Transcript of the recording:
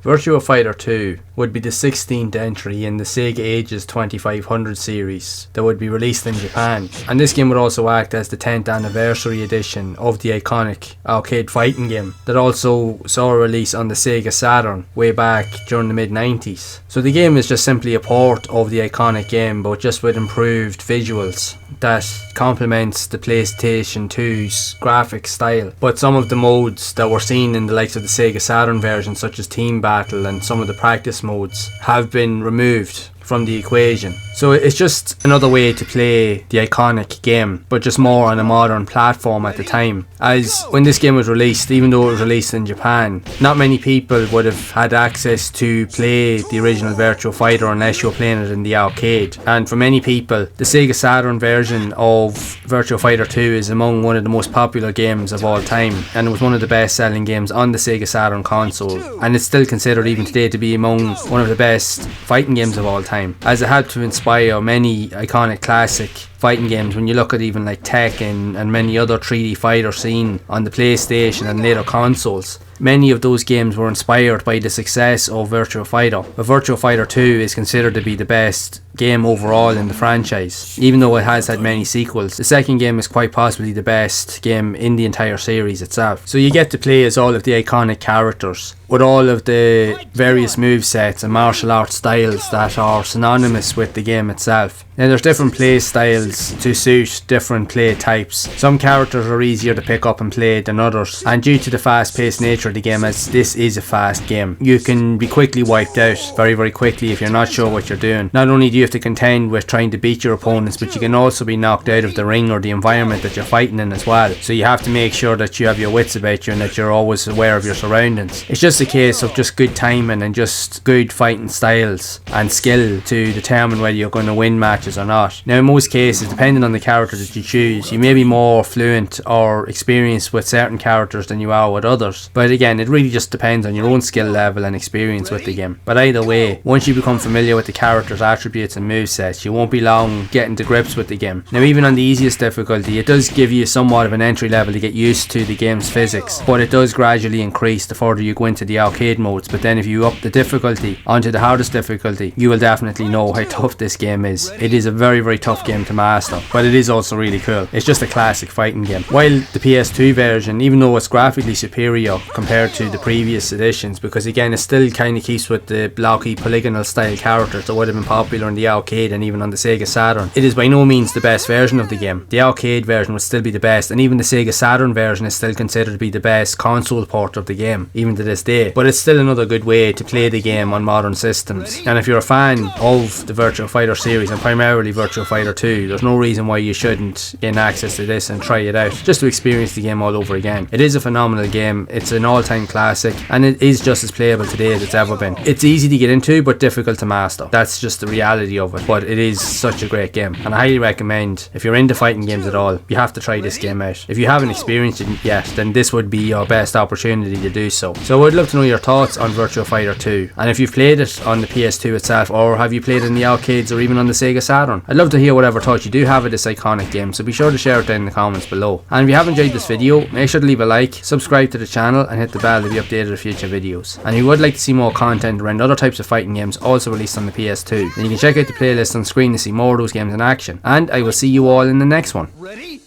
Virtua Fighter 2 would be the 16th entry in the Sega Ages 2500 series that would be released in Japan, and this game would also act as the 10th anniversary edition of the iconic arcade fighting game that also saw a release on the Sega Saturn way back during the mid-90s. So the game is just simply a port of the iconic game, but just with improved visuals that complements the PlayStation 2's graphic style. But some of the modes that were seen in the likes of the Sega Saturn version, such as Team Battle and some of the practice modes, have been removed from the equation. So it's just another way to play the iconic game, but just more on a modern platform at the time. As when this game was released, even though it was released in Japan, not many people would have had access to play the original Virtua Fighter unless you were playing it in the arcade. And for many people, the Sega Saturn version of Virtua Fighter 2 is among one of the most popular games of all time, and it was one of the best selling games on the Sega Saturn console, and it's still considered even today to be among one of the best fighting games of all time, as it had to inspire many iconic classic fighting games. When you look at even like Tekken and many other 3D fighters seen on the PlayStation and later consoles, many of those games were inspired by the success of Virtua Fighter. But Virtua Fighter 2 is considered to be the best game overall in the franchise, even though it has had many sequels. The second game is quite possibly the best game in the entire series itself. So you get to play as all of the iconic characters with all of the various movesets and martial arts styles that are synonymous with the game itself. Now there's different play styles to suit different play types. Some characters are easier to pick up and play than others, and due to the fast paced nature of the game, as this is a fast game, you can be quickly wiped out very quickly if you're not sure what you're doing. Not only do you have to contend with trying to beat your opponents, but you can also be knocked out of the ring or the environment that you're fighting in as well. So you have to make sure that you have your wits about you and that you're always aware of your surroundings. It's just a case of just good timing and just good fighting styles and skill to determine whether you're going to win matches or not. Now in most cases, depending on the character that you choose, you may be more fluent or experienced with certain characters than you are with others, but again, it really just depends on your own skill level and experience with the game. But either way, once you become familiar with the character's attributes and movesets, you won't be long getting to grips with the game. Now even on the easiest difficulty, it does give you somewhat of an entry level to get used to the game's physics, but it does gradually increase the further you go into the arcade modes. But then if you up the difficulty onto the hardest difficulty, you will definitely know how tough this game is. It is a very tough game to master, but it is also really cool. It's just a classic fighting game. While the PS2 version, even though it's graphically superior compared to the previous editions, because again it still kind of keeps with the blocky polygonal style characters that would have been popular in the arcade and even on the Sega Saturn, it is by no means the best version of the game. The arcade version would still be the best, and even the Sega Saturn version is still considered to be the best console port of the game even to this day. But it's still another good way to play the game on modern systems, and if you're a fan of the Virtua Fighter series and primarily Virtua Fighter 2, there's no reason why you shouldn't gain access to this and try it out just to experience the game all over again. It is a phenomenal game, it's an all-time classic, and it is just as playable today as it's ever been. It's easy to get into but difficult to master. That's just the reality of it, but it is such a great game, and I highly recommend, if you're into fighting games at all, you have to try this game out. If you haven't experienced it yet, then this would be your best opportunity to do so. So I would love to know your thoughts on Virtua Fighter 2, and if you've played it on the PS2 itself, or have you played it in the arcades or even on the Sega Saturn. I'd love to hear whatever thoughts you do have of this iconic game, so be sure to share it down in the comments below. And if you have enjoyed this video, make sure to leave a like, subscribe to the channel and hit the bell to be updated with future videos. And if you would like to see more content around other types of fighting games also released on the PS2, then you can check out the playlist on screen to see more of those games in action. And I will see you all in the next one. Ready?